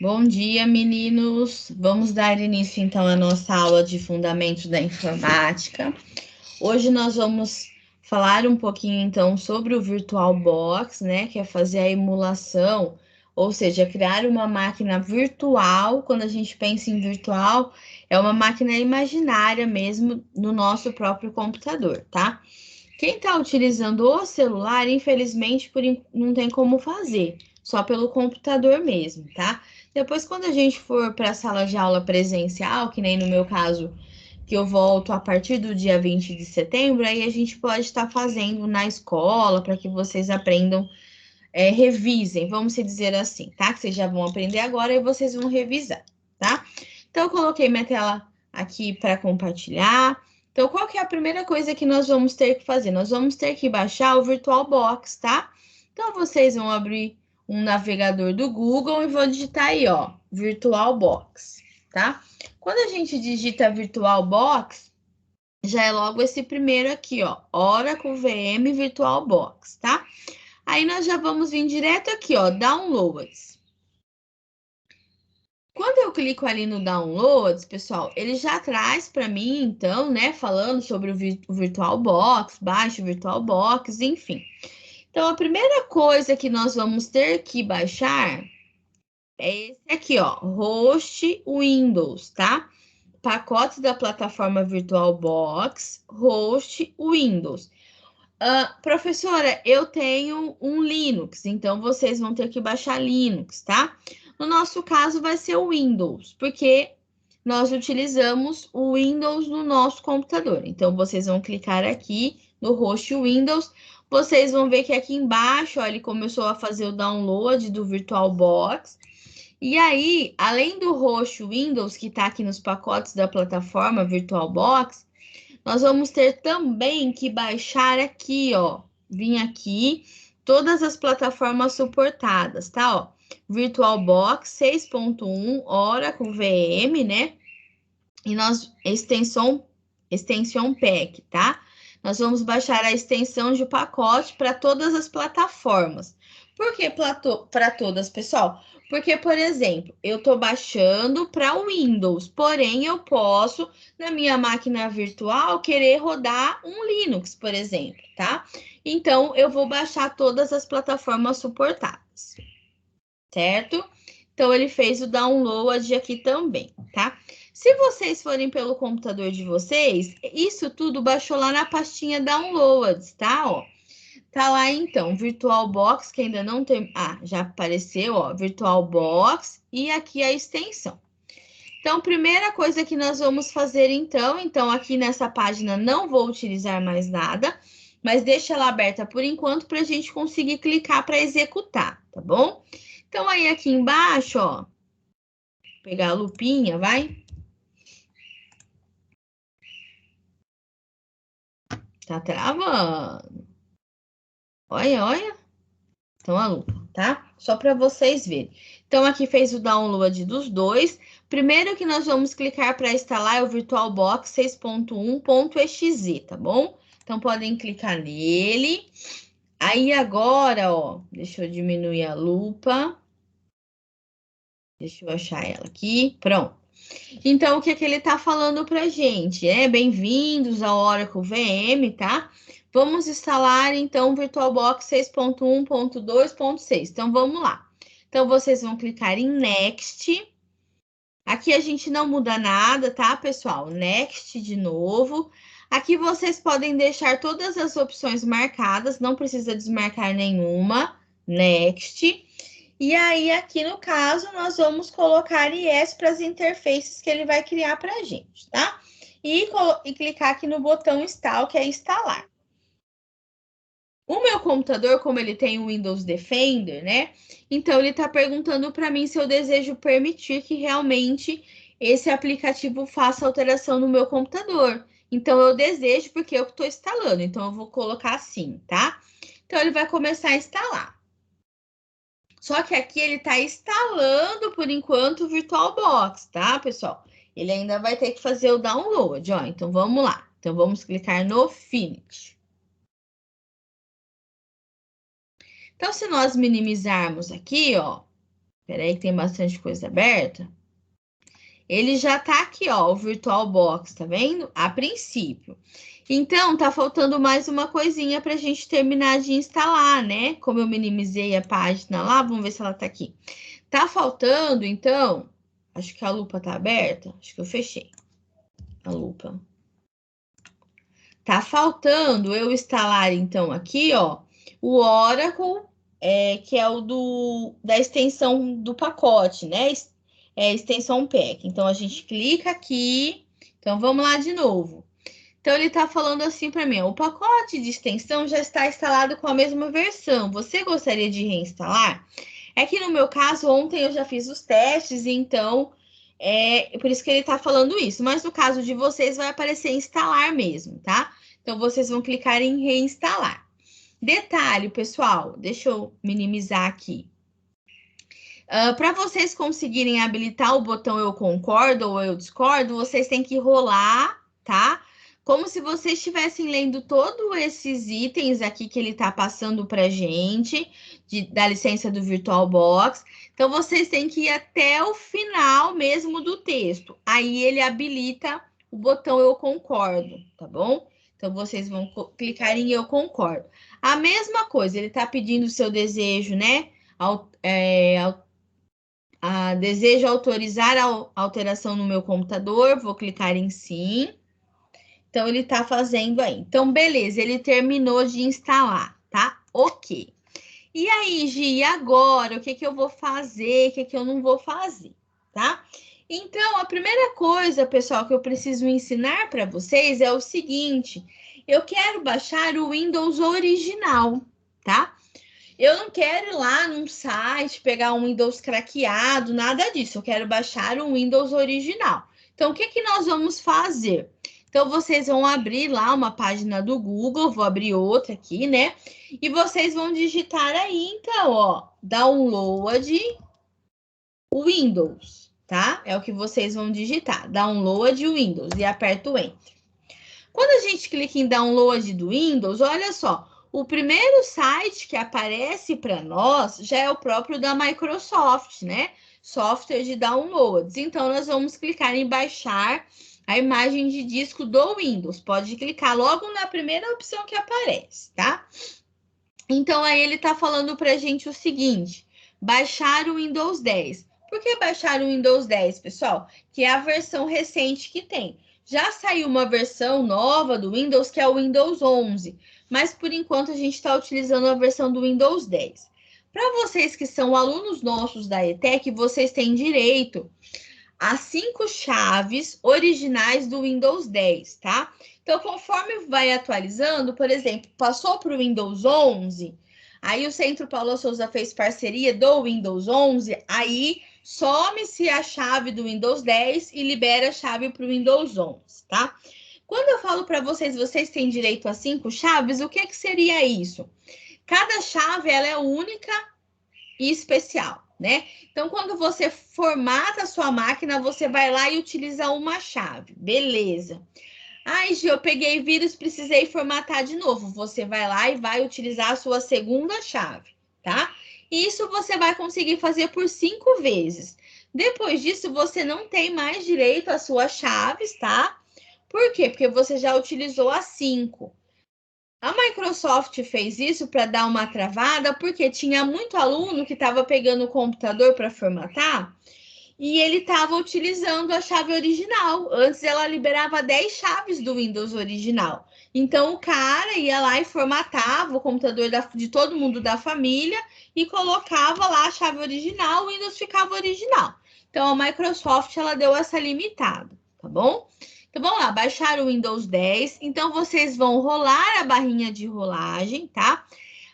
Bom dia, meninos. Vamos dar início então à nossa aula de Fundamentos da Informática. Hoje nós vamos falar um pouquinho então sobre o VirtualBox, né, que é fazer a emulação, ou seja, criar uma máquina virtual. Quando a gente pensa em virtual, é uma máquina imaginária mesmo no nosso próprio computador, tá? Quem está utilizando o celular, infelizmente, não tem como fazer, só pelo computador mesmo, tá? Depois, quando a gente for para a sala de aula presencial, que nem no meu caso, que eu volto a partir do dia 20 de setembro, aí a gente pode estar fazendo na escola para que vocês aprendam, revisem, vamos se dizer assim, tá? Que vocês já vão aprender agora e vocês vão revisar, tá? Então, eu coloquei minha tela aqui para compartilhar. Então, qual que é a primeira coisa que nós vamos ter que fazer? Nós vamos ter que baixar o VirtualBox, tá? Então, vocês vão abrir um navegador do Google e vou digitar aí, ó, VirtualBox, tá? Quando a gente digita VirtualBox, já é logo esse primeiro aqui, ó, Oracle VM VirtualBox, tá? Aí nós já vamos vir direto aqui, ó, Downloads. Quando eu clico ali no Downloads, pessoal, ele já traz para mim, então, né, falando sobre o VirtualBox, baixe o VirtualBox, enfim. Então, a primeira coisa que nós vamos ter que baixar é esse aqui, ó, Host Windows, tá? Pacotes da plataforma VirtualBox, Host Windows. Professora, eu tenho um Linux, então vocês vão ter que baixar Linux, tá? No nosso caso, vai ser o Windows, porque nós utilizamos o Windows no nosso computador. Então, vocês vão clicar aqui no host Windows. Vocês vão ver que aqui embaixo, ó, ele começou a fazer o download do VirtualBox. E aí, além do host Windows, que está aqui nos pacotes da plataforma VirtualBox, nós vamos ter também que baixar aqui, ó, vir aqui, todas as plataformas suportadas, tá, ó, VirtualBox 6.1, Oracle VM, né, e nós, extensão Pack, tá? Nós vamos baixar a extensão de pacote para todas as plataformas. Por que para todas, pessoal? Porque, por exemplo, eu estou baixando para o Windows, porém eu posso, na minha máquina virtual, querer rodar um Linux, por exemplo, tá? Então, eu vou baixar todas as plataformas suportadas, certo? Então, ele fez o download aqui também, tá? Se vocês forem pelo computador de vocês, isso tudo baixou lá na pastinha Downloads, tá? Ó, tá lá então, VirtualBox, que ainda não tem... Ah, já apareceu, ó, VirtualBox e aqui a extensão. Então, primeira coisa que nós vamos fazer então aqui nessa página não vou utilizar mais nada, mas deixa ela aberta por enquanto para a gente conseguir clicar para executar, tá bom? Então, aí aqui embaixo, ó, vou pegar a lupinha, vai? Tá travando. Olha, olha. Então, a lupa, tá? Só para vocês verem. Então, aqui fez o download dos dois. Primeiro que nós vamos clicar para instalar é o VirtualBox 6.1.exe, tá bom? Então, podem clicar nele. Aí, agora, ó, deixa eu diminuir a lupa. Deixa eu achar ela aqui. Pronto. Então, o que é que ele está falando para a gente? Bem-vindos ao Oracle VM, tá? Vamos instalar, então, o VirtualBox 6.1.2.6. Então, vamos lá. Então, vocês vão clicar em Next. Aqui a gente não muda nada, tá, pessoal? Next de novo. Aqui vocês podem deixar todas as opções marcadas, não precisa desmarcar nenhuma. Next. E aí, aqui no caso, nós vamos colocar IS para as interfaces que ele vai criar para a gente, tá? E clicar aqui no botão Install, que é instalar. O meu computador, como ele tem o Windows Defender, né? Então, ele está perguntando para mim se eu desejo permitir que realmente esse aplicativo faça alteração no meu computador. Então, eu desejo, porque eu estou instalando. Então, eu vou colocar assim, tá? Então, ele vai começar a instalar. Só que aqui ele está instalando, por enquanto, o VirtualBox, tá, pessoal? Ele ainda vai ter que fazer o download, ó. Então, vamos lá. Então, vamos clicar no Finish. Então, se nós minimizarmos aqui, ó, Peraí que tem bastante coisa aberta. Ele já tá aqui, ó, o VirtualBox, tá vendo? A princípio. Então, tá faltando mais uma coisinha pra gente terminar de instalar, né? Como eu minimizei a página lá, vamos ver se ela tá aqui. Tá faltando, então, acho que a lupa tá aberta, acho que eu fechei a lupa. Tá faltando eu instalar, então, aqui, ó, o Oracle, que é o da extensão do pacote, né? Extensão Pack. Então, a gente clica aqui. Então, vamos lá de novo. Então, ele tá falando assim para mim, ó, o pacote de extensão já está instalado com a mesma versão. Você gostaria de reinstalar? É que no meu caso, ontem eu já fiz os testes, então por isso que ele tá falando isso. Mas no caso de vocês, vai aparecer instalar mesmo, tá? Então, vocês vão clicar em reinstalar. Detalhe, pessoal, deixa eu minimizar aqui. Para vocês conseguirem habilitar o botão eu concordo ou eu discordo, vocês têm que rolar, tá? Como se vocês estivessem lendo todos esses itens aqui que ele está passando para gente, da licença do VirtualBox. Então, vocês têm que ir até o final mesmo do texto. Aí ele habilita o botão eu concordo, tá bom? Então, vocês vão clicar em eu concordo. A mesma coisa, ele está pedindo o seu desejo, né? Desejo autorizar a alteração no meu computador, vou clicar em sim. Então, ele está fazendo aí. Então, beleza, ele terminou de instalar, tá? Ok. E aí, Gi, e agora? O que que eu vou fazer? O que que eu não vou fazer, tá? Então, a primeira coisa, pessoal, que eu preciso ensinar para vocês é o seguinte. Eu quero baixar o Windows original, tá? Eu não quero ir lá num site, pegar um Windows craqueado, nada disso. Eu quero baixar um Windows original. Então, o que que nós vamos fazer? Então, vocês vão abrir lá uma página do Google, vou abrir outra aqui, né? E vocês vão digitar aí, então, ó, download Windows, tá? É o que vocês vão digitar, download Windows, e aperta o Enter. Quando a gente clica em download do Windows, olha só, o primeiro site que aparece para nós já é o próprio da Microsoft, né? Software de downloads. Então, nós vamos clicar em baixar a imagem de disco do Windows. Pode clicar logo na primeira opção que aparece, tá? Então, aí ele está falando para a gente o seguinte, baixar o Windows 10. Por que baixar o Windows 10, pessoal? Que é a versão recente que tem. Já saiu uma versão nova do Windows, que é o Windows 11, mas por enquanto a gente está utilizando a versão do Windows 10. Para vocês que são alunos nossos da ETEC, vocês têm direito a 5 chaves originais do Windows 10, tá? Então, conforme vai atualizando, por exemplo, passou para o Windows 11, aí o Centro Paulo Souza fez parceria do Windows 11, aí some-se a chave do Windows 10 e libera a chave para o Windows 11, tá? Quando eu falo para vocês, vocês têm direito a 5 chaves, o que seria isso? Cada chave, ela é única e especial, né? Então, quando você formata a sua máquina, você vai lá e utiliza uma chave. Beleza. Ai, Gi, eu peguei vírus, precisei formatar de novo. Você vai lá e vai utilizar a sua segunda chave, tá? Isso você vai conseguir fazer por 5 vezes. Depois disso, você não tem mais direito às suas chaves, tá? Por quê? Porque você já utilizou as 5. A Microsoft fez isso para dar uma travada, porque tinha muito aluno que estava pegando o computador para formatar e ele estava utilizando a chave original. Antes ela liberava 10 chaves do Windows original. Então o cara ia lá e formatava o computador de todo mundo da família e colocava lá a chave original, o Windows ficava original. Então a Microsoft ela deu essa limitada, tá bom? Então, vamos lá, baixar o Windows 10. Então, vocês vão rolar a barrinha de rolagem, tá?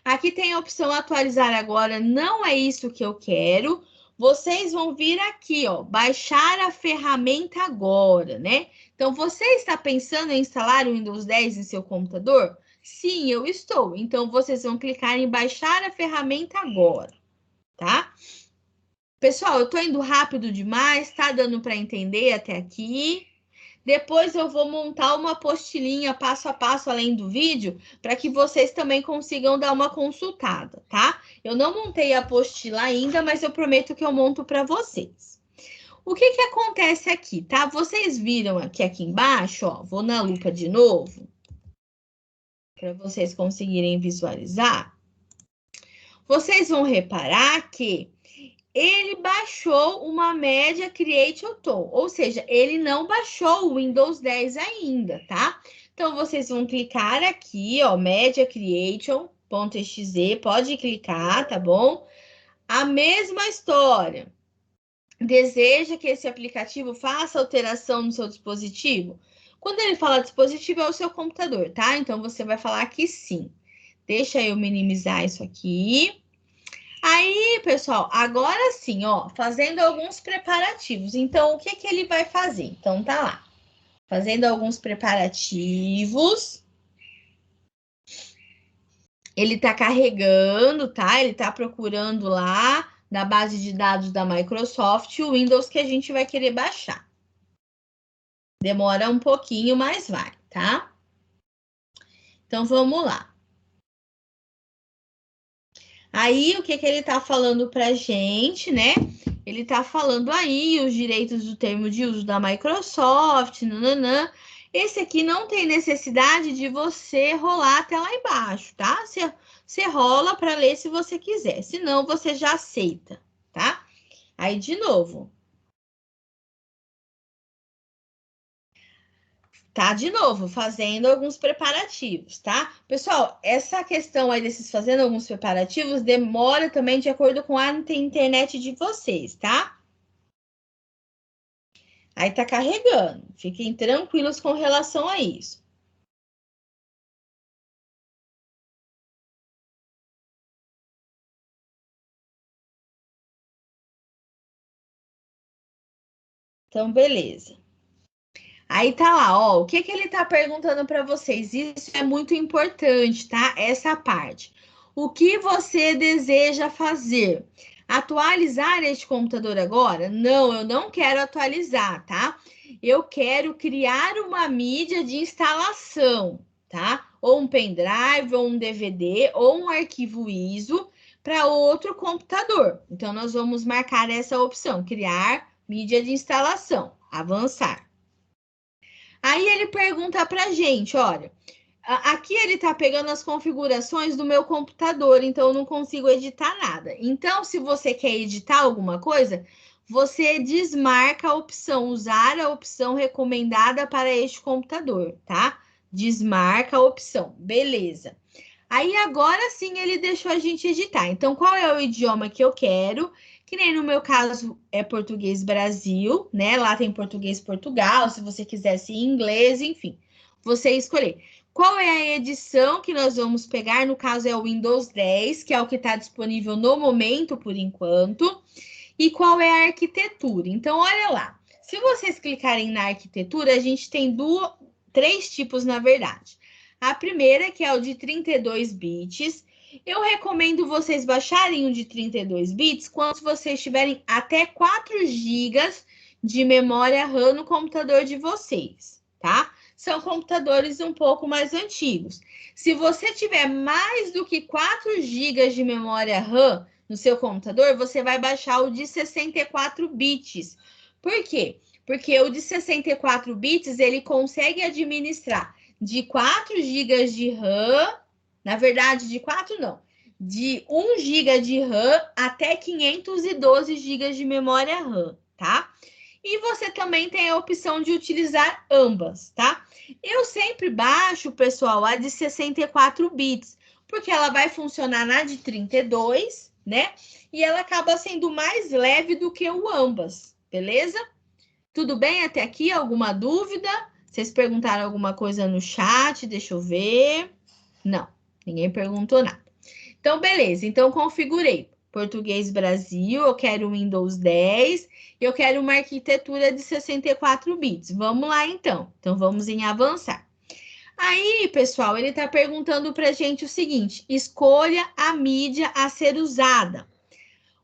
Aqui tem a opção atualizar agora, não é isso que eu quero. Vocês vão vir aqui, ó, baixar a ferramenta agora, né? Então, você está pensando em instalar o Windows 10 em seu computador? Sim, eu estou. Então, vocês vão clicar em baixar a ferramenta agora, tá? Pessoal, eu tô indo rápido demais, tá dando para entender até aqui? Depois eu vou montar uma apostilinha passo a passo além do vídeo, para que vocês também consigam dar uma consultada, tá? Eu não montei a apostila ainda, mas eu prometo que eu monto para vocês. O que que acontece aqui, tá? Vocês viram aqui embaixo, ó, vou na lupa de novo, para vocês conseguirem visualizar. Vocês vão reparar que ele baixou uma média Create Auto, ou seja, ele não baixou o Windows 10 ainda, tá? Então, vocês vão clicar aqui, ó, média creation.exe, pode clicar, tá bom? A mesma história. Deseja que esse aplicativo faça alteração no seu dispositivo? Quando ele fala dispositivo, é o seu computador, tá? Então, você vai falar que sim. Deixa eu minimizar isso aqui. Aí, pessoal, agora sim, ó, fazendo alguns preparativos. Então, o que que ele vai fazer? Então, tá lá, fazendo alguns preparativos. Ele tá carregando, tá? Ele tá procurando lá na base de dados da Microsoft o Windows que a gente vai querer baixar. Demora um pouquinho, mas vai, tá? Então, vamos lá. Aí, o que que ele tá falando pra gente, né? Ele tá falando aí os direitos do termo de uso da Microsoft, nananã. Esse aqui não tem necessidade de você rolar até lá embaixo, tá? Você rola para ler se você quiser, senão você já aceita, tá? Aí, de novo. Tá, de novo, fazendo alguns preparativos, tá? Pessoal, essa questão aí desses fazendo alguns preparativos demora também de acordo com a internet de vocês, tá? Aí tá carregando. Fiquem tranquilos com relação a isso. Então, beleza. Aí tá lá, ó, o que que ele tá perguntando para vocês? Isso é muito importante, tá? Essa parte. O que você deseja fazer? Atualizar este computador agora? Não, eu não quero atualizar, tá? Eu quero criar uma mídia de instalação, tá? Ou um pendrive, ou um DVD, ou um arquivo ISO para outro computador. Então, nós vamos marcar essa opção, criar mídia de instalação, avançar. Aí ele pergunta pra gente, olha, aqui ele tá pegando as configurações do meu computador, então eu não consigo editar nada. Então, se você quer editar alguma coisa, você desmarca a opção, usar a opção recomendada para este computador, tá? Desmarca a opção, beleza. Aí agora sim ele deixou a gente editar. Então, qual é o idioma que eu quero? Que nem no meu caso é português Brasil, né? Lá tem português Portugal, se você quisesse inglês, enfim, você escolher. Qual é a edição que nós vamos pegar? No caso é o Windows 10, que é o que está disponível no momento, por enquanto. E qual é a arquitetura? Então, olha lá. Se vocês clicarem na arquitetura, a gente tem três tipos, na verdade. A primeira, que é o de 32 bits. Eu recomendo vocês baixarem o de 32 bits quando vocês tiverem até 4 GB de memória RAM no computador de vocês, tá? São computadores um pouco mais antigos. Se você tiver mais do que 4 GB de memória RAM no seu computador, você vai baixar o de 64 bits. Por quê? Porque o de 64 bits, ele consegue administrar de 4 GB de RAM, na verdade, de 4 não, de 1 GB de RAM até 512 GB de memória RAM, tá? E você também tem a opção de utilizar ambas, tá? Eu sempre baixo, pessoal, a de 64 bits, porque ela vai funcionar na de 32, né? E ela acaba sendo mais leve do que o ambas, beleza? Tudo bem até aqui? Alguma dúvida? Vocês perguntaram alguma coisa no chat? Deixa eu ver. Não, ninguém perguntou nada. Então, beleza. Então, configurei. Português Brasil, eu quero Windows 10, eu quero uma arquitetura de 64 bits. Vamos lá, então. Então, vamos em avançar. Aí, pessoal, ele está perguntando para a gente o seguinte: escolha a mídia a ser usada.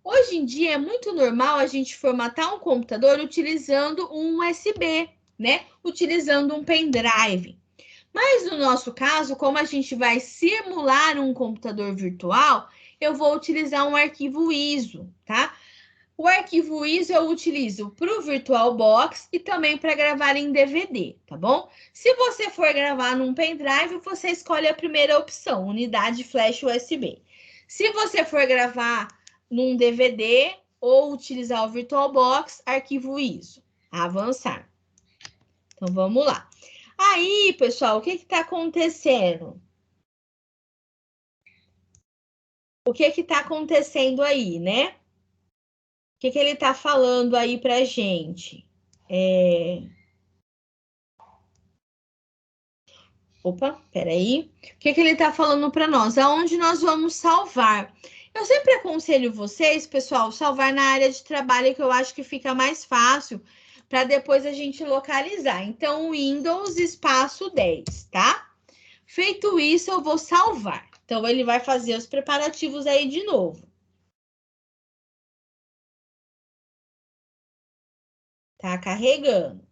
Hoje em dia é muito normal a gente formatar um computador utilizando um USB, né? Utilizando um pendrive. Mas no nosso caso, como a gente vai simular um computador virtual, eu vou utilizar um arquivo ISO, tá? O arquivo ISO eu utilizo para o VirtualBox e também para gravar em DVD, tá bom? Se você for gravar num pendrive, você escolhe a primeira opção, unidade flash USB. Se você for gravar num DVD ou utilizar o VirtualBox, arquivo ISO. Avançar. Então, vamos lá. Aí, pessoal, o que está acontecendo? O que está acontecendo aí, né? O que ele está falando aí para a gente? Opa, peraí. O que ele está falando para nós? Aonde nós vamos salvar? Eu sempre aconselho vocês, pessoal, salvar na área de trabalho, que eu acho que fica mais fácil para depois a gente localizar. Então, Windows espaço 10, tá? Feito isso, eu vou salvar. Então, ele vai fazer os preparativos aí de novo. Tá carregando.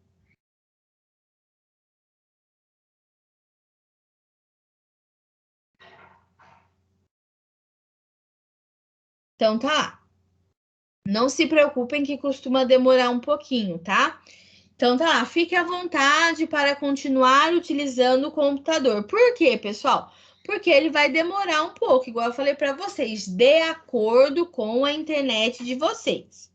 Então, tá. Não se preocupem que costuma demorar um pouquinho, tá? Então, tá lá. Fique à vontade para continuar utilizando o computador. Por quê, pessoal? Porque ele vai demorar um pouco, igual eu falei para vocês, de acordo com a internet de vocês,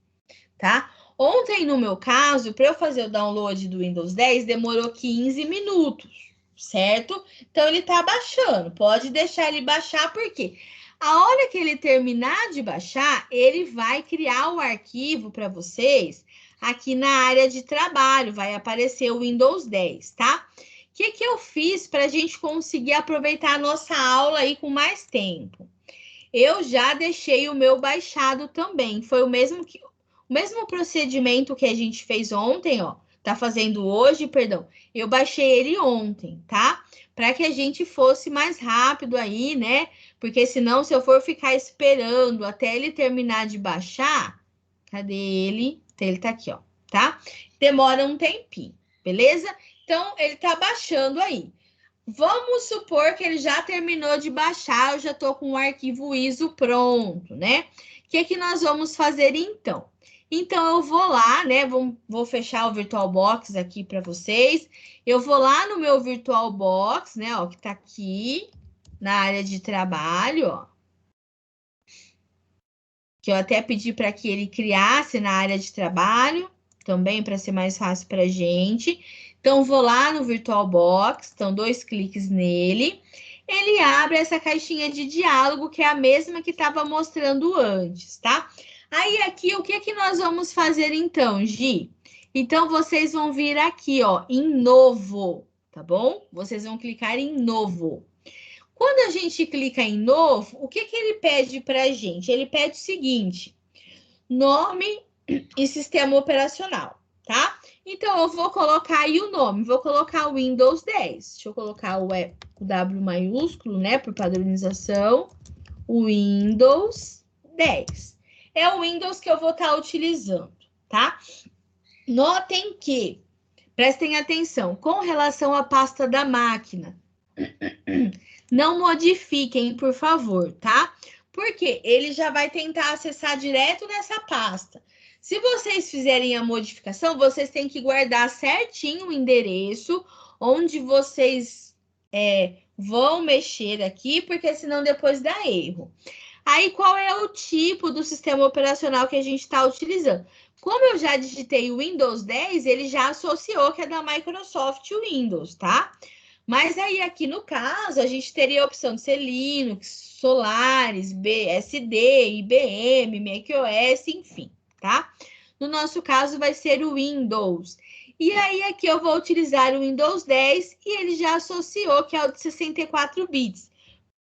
tá? Ontem, no meu caso, para eu fazer o download do Windows 10, demorou 15 minutos, certo? Então, ele tá baixando. Pode deixar ele baixar, porque a hora que ele terminar de baixar, ele vai criar o arquivo para vocês aqui na área de trabalho. Vai aparecer o Windows 10, tá? O que eu fiz para a gente conseguir aproveitar a nossa aula aí com mais tempo? Eu já deixei o meu baixado também. Foi o mesmo procedimento que a gente fez ontem, ó. Tá fazendo hoje, perdão. Eu baixei ele ontem, tá? Para que a gente fosse mais rápido aí, né? Porque senão, se eu for ficar esperando até ele terminar de baixar, cadê ele? Ele tá aqui, ó, tá? Demora um tempinho, beleza? Então, ele tá baixando aí. Vamos supor que ele já terminou de baixar, eu já estou com o arquivo ISO pronto, né? O que nós vamos fazer então? Então, eu vou lá, né? Vou fechar o VirtualBox aqui para vocês. Eu vou lá no meu VirtualBox, né? Ó, que tá aqui na área de trabalho, ó. Que eu até pedi para que ele criasse na área de trabalho, também para ser mais fácil para a gente. Então, vou lá no VirtualBox, então, 2 cliques nele. Ele abre essa caixinha de diálogo, que é a mesma que estava mostrando antes, tá? Aí, aqui, o que nós vamos fazer então, Gi? Então, vocês vão vir aqui, ó, em novo, tá bom? Vocês vão clicar em novo. Quando a gente clica em novo, o que ele pede para a gente? Ele pede o seguinte, nome e sistema operacional, tá? Então, eu vou colocar aí o nome, vou colocar o Windows 10. Deixa eu colocar o W maiúsculo, né, por padronização. O Windows 10. É o Windows que eu vou estar utilizando, tá? Notem que, prestem atenção, com relação à pasta da máquina, não modifiquem, por favor, tá? Porque ele já vai tentar acessar direto nessa pasta. Se vocês fizerem a modificação, vocês têm que guardar certinho o endereço onde vocês vão mexer aqui, porque senão depois dá erro. Aí, qual é o tipo do sistema operacional que a gente está utilizando? Como eu já digitei o Windows 10, ele já associou que é da Microsoft Windows, tá? Mas aí, aqui no caso, a gente teria a opção de ser Linux, Solaris, BSD, IBM, macOS, enfim, tá? No nosso caso, vai ser o Windows. E aí, aqui eu vou utilizar o Windows 10 e ele já associou que é o de 64 bits.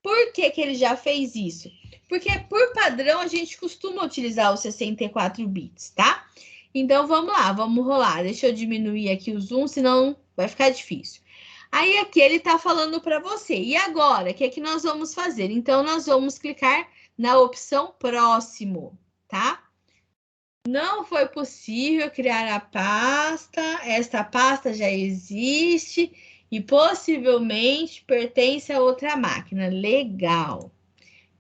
Por que ele já fez isso? Porque, por padrão, a gente costuma utilizar os 64 bits, tá? Então, vamos lá, vamos rolar. Deixa eu diminuir aqui o zoom, senão vai ficar difícil. Aí, aqui ele está falando para você. E agora, o que é que nós vamos fazer? Então, nós vamos clicar na opção próximo, tá? Não foi possível criar a pasta. Esta pasta já existe e possivelmente pertence a outra máquina. Legal.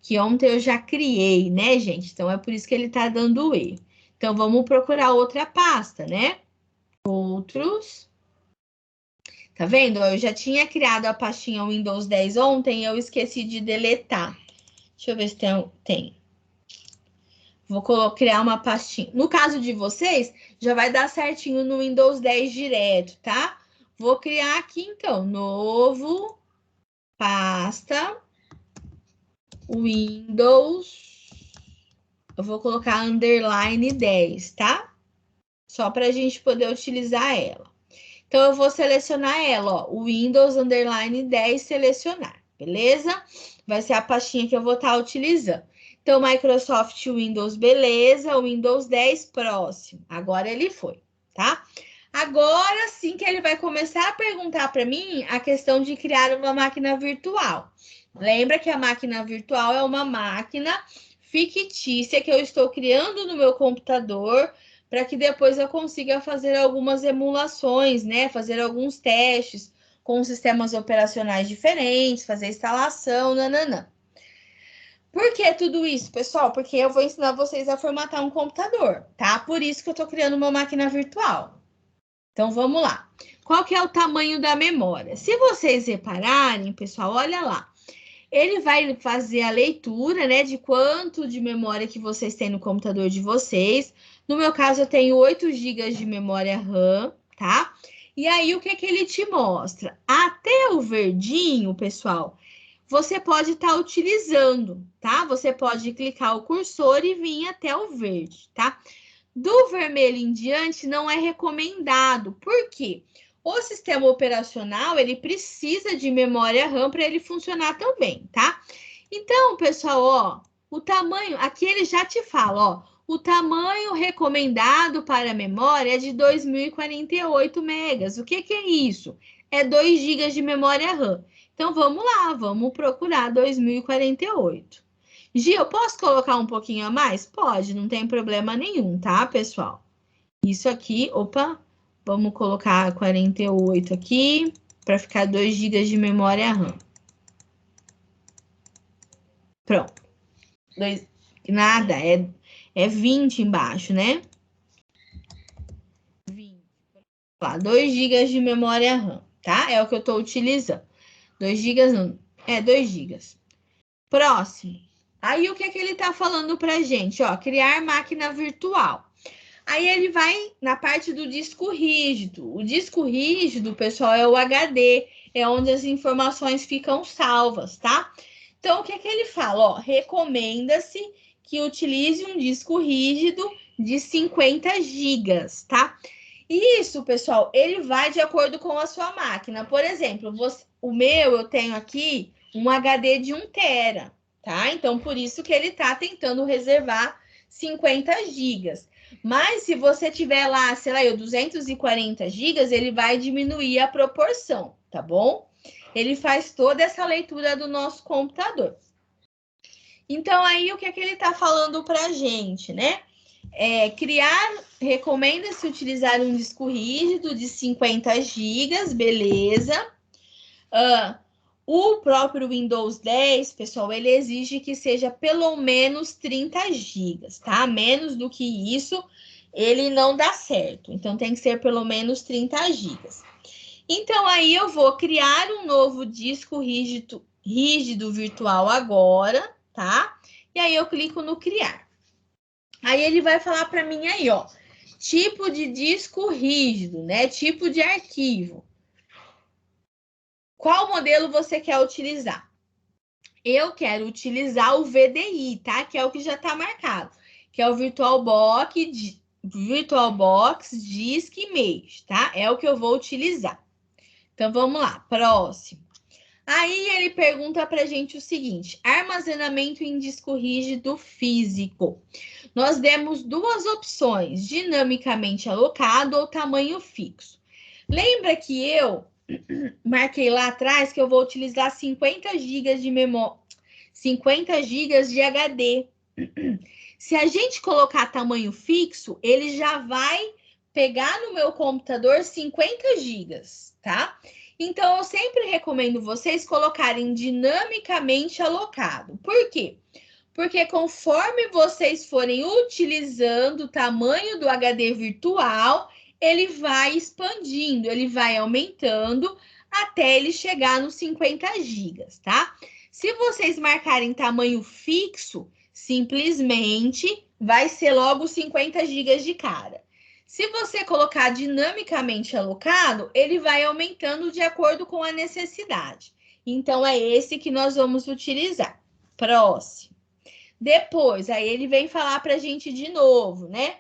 Que ontem eu já criei, né, gente? Então é por isso que ele tá dando erro. Então vamos procurar outra pasta, né? Outros. Tá vendo? Eu já tinha criado a pastinha Windows 10 ontem e eu esqueci de deletar. Deixa eu ver se tem. Vou criar uma pastinha. No caso de vocês, já vai dar certinho no Windows 10 direto, tá? Vou criar aqui, então, novo, pasta, Windows. Eu vou colocar underline 10, tá? Só para a gente poder utilizar ela. Então, eu vou selecionar ela, ó, Windows underline 10, selecionar, beleza? Vai ser a pastinha que eu vou estar utilizando. Então, Microsoft Windows, beleza. Windows 10, próximo. Agora ele foi, tá? Agora sim que ele vai começar a perguntar para mim a questão de criar uma máquina virtual. Lembra que a máquina virtual é uma máquina fictícia que eu estou criando no meu computador para que depois eu consiga fazer algumas emulações, né? Fazer alguns testes com sistemas operacionais diferentes, fazer instalação, nananã. Por que tudo isso, pessoal? Porque eu vou ensinar vocês a formatar um computador, tá? Por isso que eu tô criando uma máquina virtual. Então, vamos lá. Qual que é o tamanho da memória? Se vocês repararem, pessoal, olha lá. Ele vai fazer a leitura, né, de quanto de memória que vocês têm no computador de vocês. No meu caso, eu tenho 8 GB de memória RAM, tá? E aí, o que que ele te mostra? Até o verdinho, pessoal, você pode estar utilizando, tá? Você pode clicar o cursor e vir até o verde, tá? Do vermelho em diante não é recomendado. Por quê? O sistema operacional, ele precisa de memória RAM para ele funcionar também, tá? Então, pessoal, ó, o tamanho, aqui ele já te fala, ó, o tamanho recomendado para a memória é de 2048 megas. O que que é isso? É 2 GB de memória RAM. Então, vamos lá, vamos procurar 2048. Gi, eu posso colocar um pouquinho a mais? Pode, não tem problema nenhum, tá, pessoal? Isso aqui, opa, vamos colocar 48 aqui, para ficar 2 GB de memória RAM. Pronto. Nada, é 20 embaixo, né? 20. Lá, 2 GB de memória RAM, tá? É o que eu estou utilizando. 2 GB não, 2 GB. Próximo. Aí, o que é que ele está falando para gente? Ó, criar máquina virtual. Aí ele vai na parte do disco rígido. O disco rígido, pessoal, é o HD, é onde as informações ficam salvas, tá? Então, o que é que ele fala? Ó, recomenda-se que utilize um disco rígido de 50 gigas, tá? Isso, pessoal, ele vai de acordo com a sua máquina. Por exemplo, o meu, eu tenho aqui um HD de 1 tera, tá? Então, por isso que ele tá tentando reservar 50 gigas. Mas se você tiver lá, sei lá, 240 gigas, ele vai diminuir a proporção, tá bom? Ele faz toda essa leitura do nosso computador. Então, aí, o que é que ele tá falando pra gente, né? Recomenda-se utilizar um disco rígido de 50 gigas, beleza. O próprio Windows 10, pessoal, ele exige que seja pelo menos 30 gigas, tá? Menos do que isso, ele não dá certo. Então, tem que ser pelo menos 30 gigas. Então, aí eu vou criar um novo disco rígido virtual agora, tá? E aí eu clico no criar. Aí ele vai falar para mim aí, ó, tipo de disco rígido, né? Tipo de arquivo. Qual modelo você quer utilizar? Eu quero utilizar o VDI, tá? Que é o que já está marcado, que é o VirtualBox Disk Image, tá? É o que eu vou utilizar. Então, vamos lá, próximo. Aí ele pergunta para a gente o seguinte: armazenamento em disco rígido físico. Nós demos duas opções: dinamicamente alocado ou tamanho fixo. Lembra que eu marquei lá atrás que eu vou utilizar 50 GB de memória, 50 GB de HD. Se a gente colocar tamanho fixo, ele já vai pegar no meu computador 50 gigas, tá? Então, eu sempre recomendo vocês colocarem dinamicamente alocado. Por quê? Porque conforme vocês forem utilizando o tamanho do HD virtual, ele vai expandindo, ele vai aumentando até ele chegar nos 50 gigas, tá? Se vocês marcarem tamanho fixo, simplesmente vai ser logo 50 gigas de cara. Se você colocar dinamicamente alocado, ele vai aumentando de acordo com a necessidade. Então, é esse que nós vamos utilizar. Próximo. Depois, aí ele vem falar para a gente de novo, né?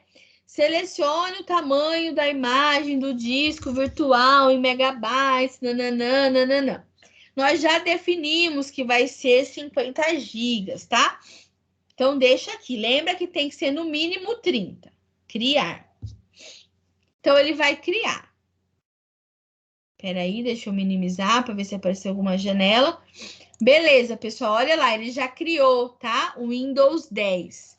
Selecione o tamanho da imagem do disco virtual em megabytes, nananã. Nós já definimos que vai ser 50 gigas, tá? Então, deixa aqui. Lembra que tem que ser no mínimo 30. Criar. Então, ele vai criar. Espera aí, deixa eu minimizar para ver se apareceu alguma janela. Beleza, pessoal, olha lá, ele já criou, tá? O Windows 10.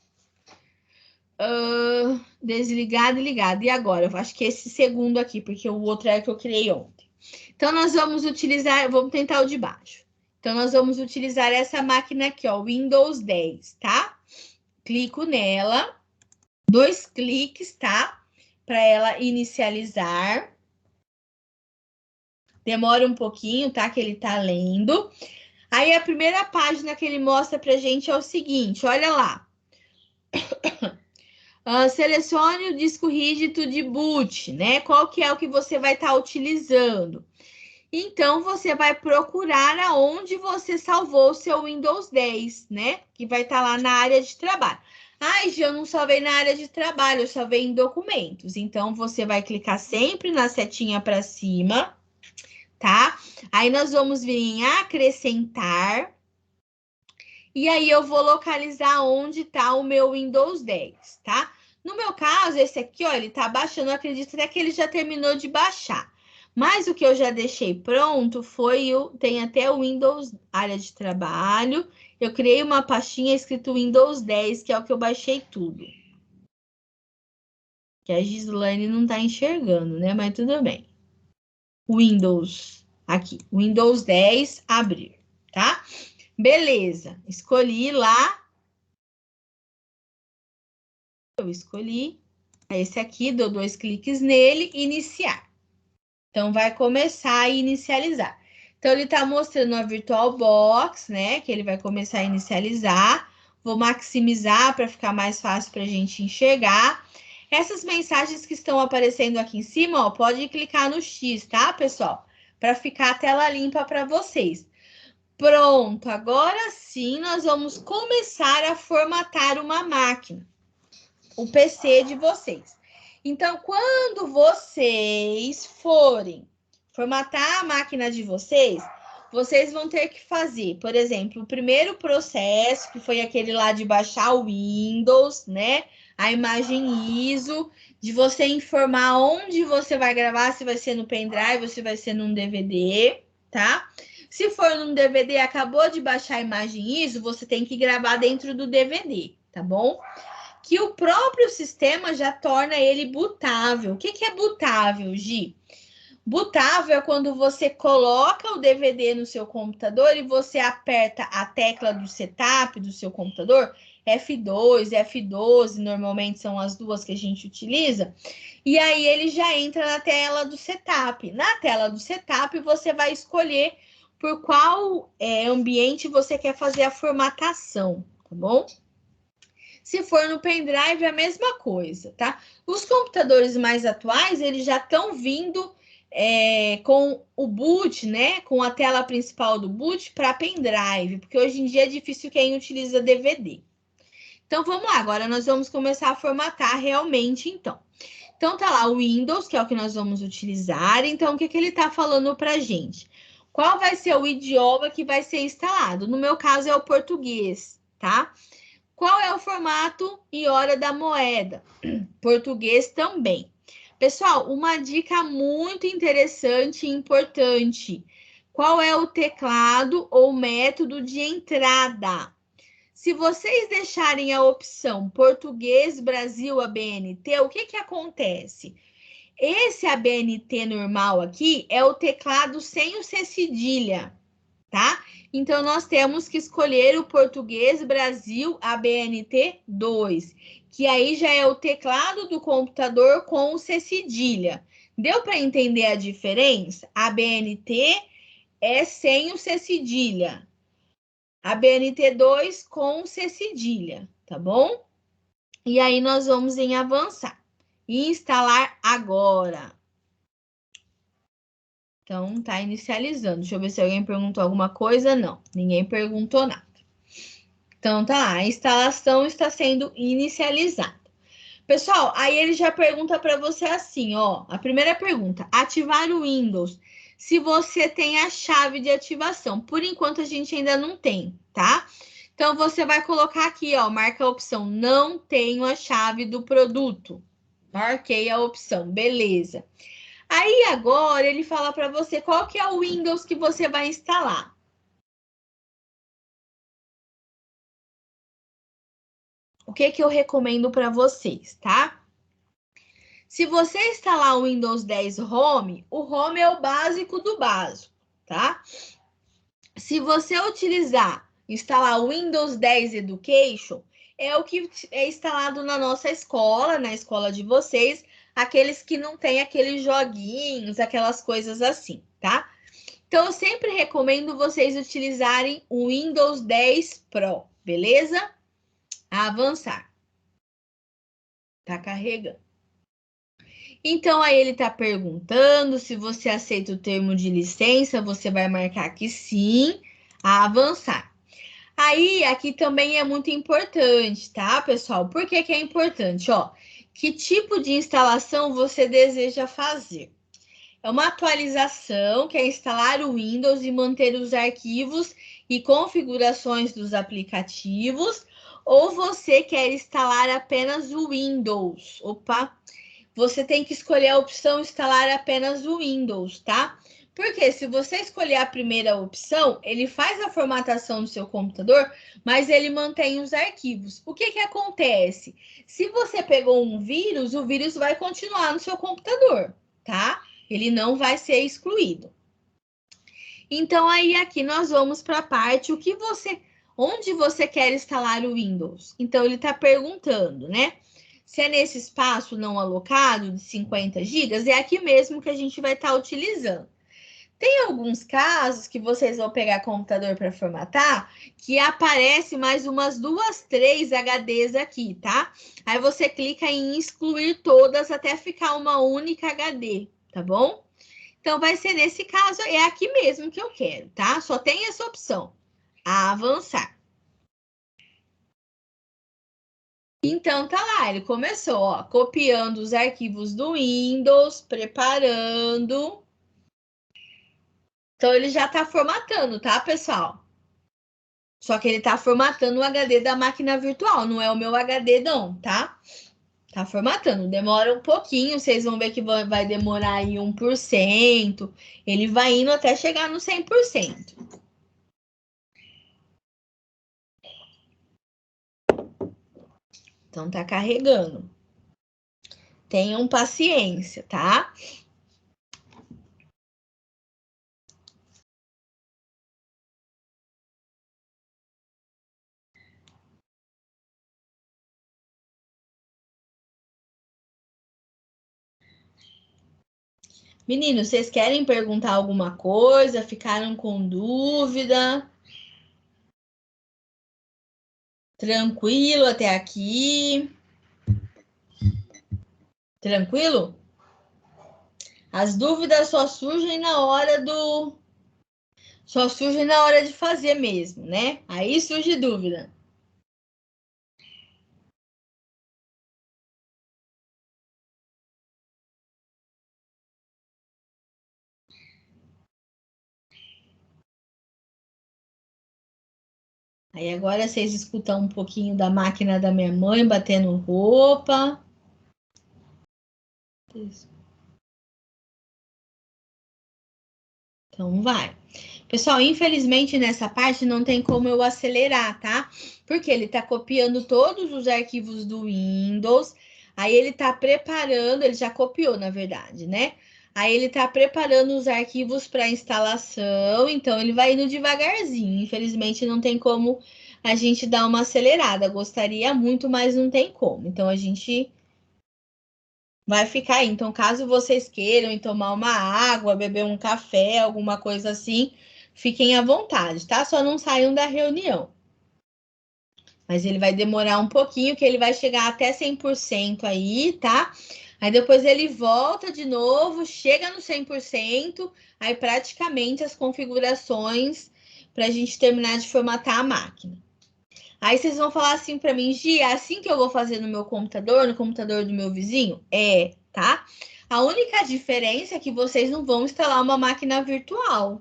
Desligado e ligado. E agora? Eu acho que esse segundo aqui, porque o outro é que eu criei ontem. Então, nós vamos utilizar, vamos tentar o de baixo. Então, nós vamos utilizar essa máquina aqui, ó, Windows 10, tá? Clico nela, 2 cliques, tá? Para ela inicializar. Demora um pouquinho, tá? Que ele tá lendo. Aí, a primeira página que ele mostra pra gente é o seguinte, olha lá. Selecione o disco rígido de boot, né? Qual que é o que você vai estar utilizando? Então, você vai procurar aonde você salvou o seu Windows 10, né? Que vai estar lá na área de trabalho. Ai, Gi, eu não salvei na área de trabalho, eu salvei em documentos. Então, você vai clicar sempre na setinha para cima, tá? Aí, nós vamos vir em acrescentar. E aí, eu vou localizar onde está o meu Windows 10, tá? No meu caso, esse aqui, ó, ele tá baixando, eu acredito até que ele já terminou de baixar. Mas o que eu já deixei pronto foi tem até o Windows área de trabalho. Eu criei uma pastinha escrito Windows 10, que é o que eu baixei tudo. Que a Gislaine não tá enxergando, né? Mas tudo bem. Windows, aqui, Windows 10, abrir, tá? Beleza, escolhi lá. Eu escolhi esse aqui, dou 2 cliques nele, iniciar. Então, vai começar a inicializar. Então, ele está mostrando a VirtualBox, né? Que ele vai começar a inicializar. Vou maximizar para ficar mais fácil para a gente enxergar. Essas mensagens que estão aparecendo aqui em cima, ó, pode clicar no X, tá, pessoal? Para ficar a tela limpa para vocês. Pronto, agora sim nós vamos começar a formatar uma máquina, o PC de vocês. Então, quando vocês forem formatar a máquina de vocês, vocês vão ter que fazer, por exemplo, o primeiro processo, que foi aquele lá de baixar o Windows, né? A imagem ISO, de você informar onde você vai gravar, se vai ser no pendrive ou se vai ser num DVD, tá? Se for num DVD, acabou de baixar a imagem ISO, você tem que gravar dentro do DVD, tá bom? Que o próprio sistema já torna ele bootável. O que é bootável, Gi? Bootável é quando você coloca o DVD no seu computador e você aperta a tecla do setup do seu computador, F2, F12, normalmente são as duas que a gente utiliza, e aí ele já entra na tela do setup. Na tela do setup, você vai escolher por qual ambiente você quer fazer a formatação, tá bom? Se for no pendrive, é a mesma coisa, tá? Os computadores mais atuais, eles já estão vindo com o boot, né? Com a tela principal do boot para pendrive, porque hoje em dia é difícil quem utiliza DVD. Então, vamos lá. Agora, nós vamos começar a formatar realmente, então. Então, tá lá o Windows, que é o que nós vamos utilizar. Então, o que ele tá falando pra gente? Qual vai ser o idioma que vai ser instalado? No meu caso, é o português, tá? Qual é o formato e hora da moeda? Português também. Pessoal, uma dica muito interessante e importante. Qual é o teclado ou método de entrada? Se vocês deixarem a opção Português Brasil ABNT, o que acontece? Esse ABNT normal aqui é o teclado sem o C cedilha, tá? Então, nós temos que escolher o Português Brasil ABNT 2, que aí já é o teclado do computador com o C cedilha. Deu para entender a diferença? ABNT é sem o C cedilha. ABNT2 com C cedilha, tá bom? E aí, nós vamos em avançar. Instalar agora. Então, tá inicializando. Deixa eu ver se alguém perguntou alguma coisa. Não, ninguém perguntou nada. Então, tá lá. A instalação está sendo inicializada. Pessoal, aí ele já pergunta para você assim, ó. A primeira pergunta, ativar o Windows. Se você tem a chave de ativação. Por enquanto, a gente ainda não tem, tá? Então, você vai colocar aqui, ó, marca a opção, não tenho a chave do produto. Marquei a opção, beleza. Aí, agora, ele fala para você qual que é o Windows que você vai instalar. O que eu recomendo para vocês, tá? Se você instalar o Windows 10 Home, o Home é o básico do básico, tá? Se você instalar o Windows 10 Education, é o que é instalado na nossa escola, na escola de vocês, aqueles que não tem aqueles joguinhos, aquelas coisas assim, tá? Então, eu sempre recomendo vocês utilizarem o Windows 10 Pro, beleza? Avançar. Tá carregando. Então, aí ele está perguntando se você aceita o termo de licença, você vai marcar que sim, a avançar. Aí, aqui também é muito importante, tá, pessoal? Por que é importante? Ó, que tipo de instalação você deseja fazer? É uma atualização, que é instalar o Windows e manter os arquivos e configurações dos aplicativos, ou você quer instalar apenas o Windows? Opa! Você tem que escolher a opção instalar apenas o Windows, tá? Porque se você escolher a primeira opção, ele faz a formatação do seu computador, mas ele mantém os arquivos. O que acontece? Se você pegou um vírus, o vírus vai continuar no seu computador, tá? Ele não vai ser excluído. Então, aí aqui nós vamos para a parte onde você quer instalar o Windows. Então, ele está perguntando, né? Se é nesse espaço não alocado de 50 GB, é aqui mesmo que a gente vai estar utilizando. Tem alguns casos que vocês vão pegar computador para formatar, que aparece mais umas 2, 3 HDs aqui, tá? Aí você clica em excluir todas até ficar uma única HD, tá bom? Então, vai ser nesse caso, é aqui mesmo que eu quero, tá? Só tem essa opção, avançar. Então, tá lá, ele começou, ó, copiando os arquivos do Windows, preparando. Então, ele já tá formatando, tá, pessoal? Só que ele tá formatando o HD da máquina virtual, não é o meu HD não, tá? Tá formatando, demora um pouquinho, vocês vão ver que vai demorar aí 1%, ele vai indo até chegar no 100%. Então, tá carregando. Tenham paciência, tá? Meninos, vocês querem perguntar alguma coisa? Ficaram com dúvida? Tranquilo até aqui? Tranquilo? As dúvidas só surgem na hora de fazer mesmo, né? Aí surge dúvida. Aí agora vocês escutam um pouquinho da máquina da minha mãe batendo roupa. Isso. Então, vai. Pessoal, infelizmente, nessa parte não tem como eu acelerar, tá? Porque ele tá copiando todos os arquivos do Windows, aí ele tá preparando, ele já copiou, na verdade, né? Aí ele tá preparando os arquivos para instalação, então ele vai indo devagarzinho. Infelizmente, não tem como a gente dar uma acelerada. Gostaria muito, mas não tem como. Então, a gente vai ficar aí. Então, caso vocês queiram ir tomar uma água, beber um café, alguma coisa assim, fiquem à vontade, tá? Só não saiam da reunião. Mas ele vai demorar um pouquinho, que ele vai chegar até 100% aí, tá? Aí depois ele volta de novo, chega no 100%, aí praticamente as configurações para a gente terminar de formatar a máquina. Aí vocês vão falar assim para mim, Gi, é assim que eu vou fazer no meu computador, no computador do meu vizinho? É, tá? A única diferença é que vocês não vão instalar uma máquina virtual.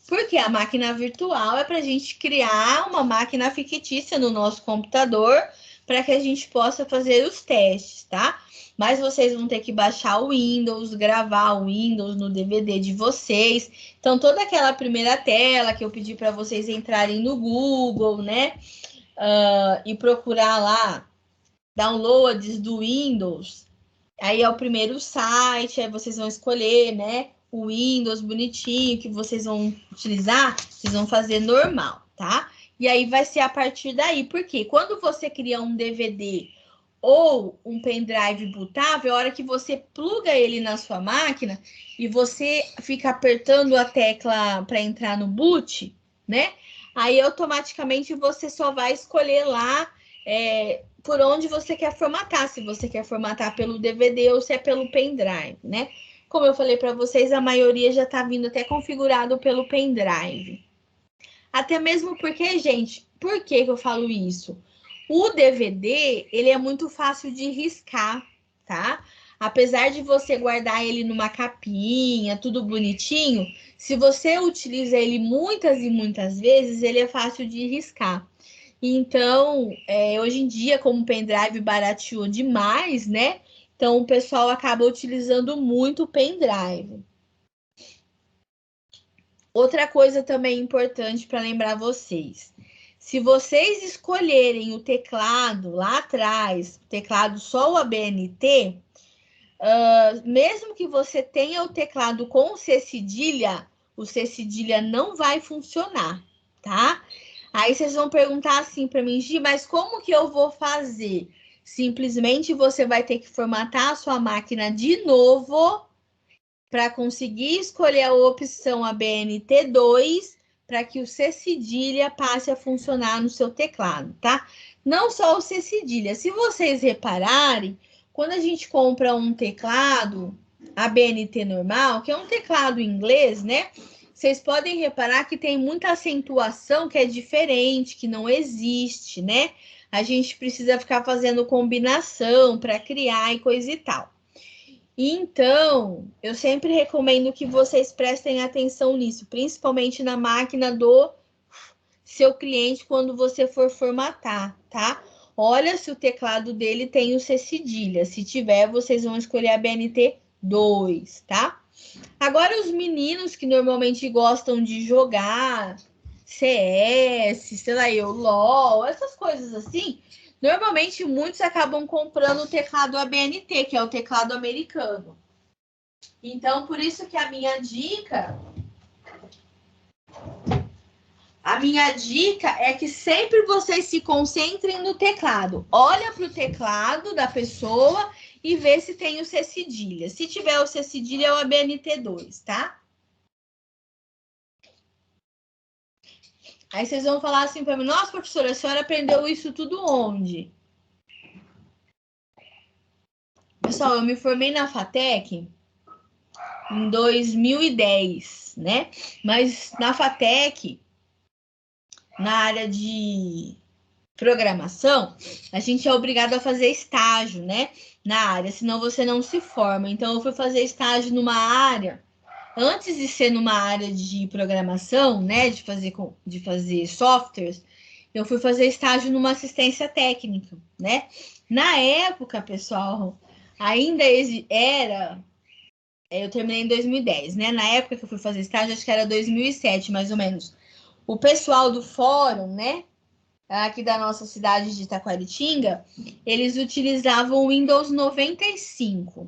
Porque a máquina virtual é para a gente criar uma máquina fictícia no nosso computador para que a gente possa fazer os testes, tá? Mas vocês vão ter que baixar o Windows, gravar o Windows no DVD de vocês. Então, toda aquela primeira tela que eu pedi para vocês entrarem no Google, né? E procurar lá downloads do Windows, aí é o primeiro site, aí vocês vão escolher, né, o Windows bonitinho que vocês vão utilizar, vocês vão fazer normal, tá? E aí vai ser a partir daí, porque quando você cria um DVD ou um pendrive bootável, a hora que você pluga ele na sua máquina e você fica apertando a tecla para entrar no boot, né? Aí automaticamente você só vai escolher lá por onde você quer formatar, se você quer formatar pelo DVD ou se é pelo pendrive, né? Como eu falei para vocês, a maioria já está vindo até configurado pelo pendrive. Até mesmo porque, gente, por que eu falo isso? O DVD, ele é muito fácil de riscar, tá? Apesar de você guardar ele numa capinha, tudo bonitinho, se você utiliza ele muitas e muitas vezes, ele é fácil de riscar. Então, hoje em dia, como o pendrive barateou demais, né? Então, o pessoal acaba utilizando muito o pendrive. Outra coisa também importante para lembrar vocês. Se vocês escolherem o teclado lá atrás, teclado só o ABNT, mesmo que você tenha o teclado com C cedilha, o C cedilha não vai funcionar, tá? Aí vocês vão perguntar assim para mim, Gi, mas como que eu vou fazer? Simplesmente você vai ter que formatar a sua máquina de novo para conseguir escolher a opção ABNT2 para que o C cedilha passe a funcionar no seu teclado, tá? Não só o C cedilha. Se vocês repararem, quando a gente compra um teclado ABNT normal, que é um teclado em inglês, né? Vocês podem reparar que tem muita acentuação que é diferente, que não existe, né? A gente precisa ficar fazendo combinação para criar e coisa e tal. Então, eu sempre recomendo que vocês prestem atenção nisso, principalmente na máquina do seu cliente quando você for formatar, tá? Olha se o teclado dele tem o C cedilha. Se tiver, vocês vão escolher a BNT 2, tá? Agora, os meninos que normalmente gostam de jogar CS, sei lá, eu, LOL, essas coisas assim, normalmente muitos acabam comprando o teclado ABNT, que é o teclado americano. Então, por isso que a minha dica é que sempre vocês se concentrem no teclado. Olha para o teclado da pessoa e vê se tem o C cedilha. Se tiver o C cedilha, é o ABNT2, tá? Aí vocês vão falar assim para mim, nossa, professora, a senhora aprendeu isso tudo onde? Pessoal, eu me formei na FATEC em 2010, né? Mas na FATEC, na área de programação, a gente é obrigado a fazer estágio, né? Na área, senão você não se forma. Então, eu fui fazer estágio numa área, antes de ser numa área de programação, né? De fazer softwares, eu fui fazer estágio numa assistência técnica, né? Na época, pessoal, ainda era Eu terminei em 2010, né? Na época que eu fui fazer estágio, acho que era 2007, mais ou menos. O pessoal do fórum, né? Aqui da nossa cidade de Taquaritinga, eles utilizavam o Windows 95.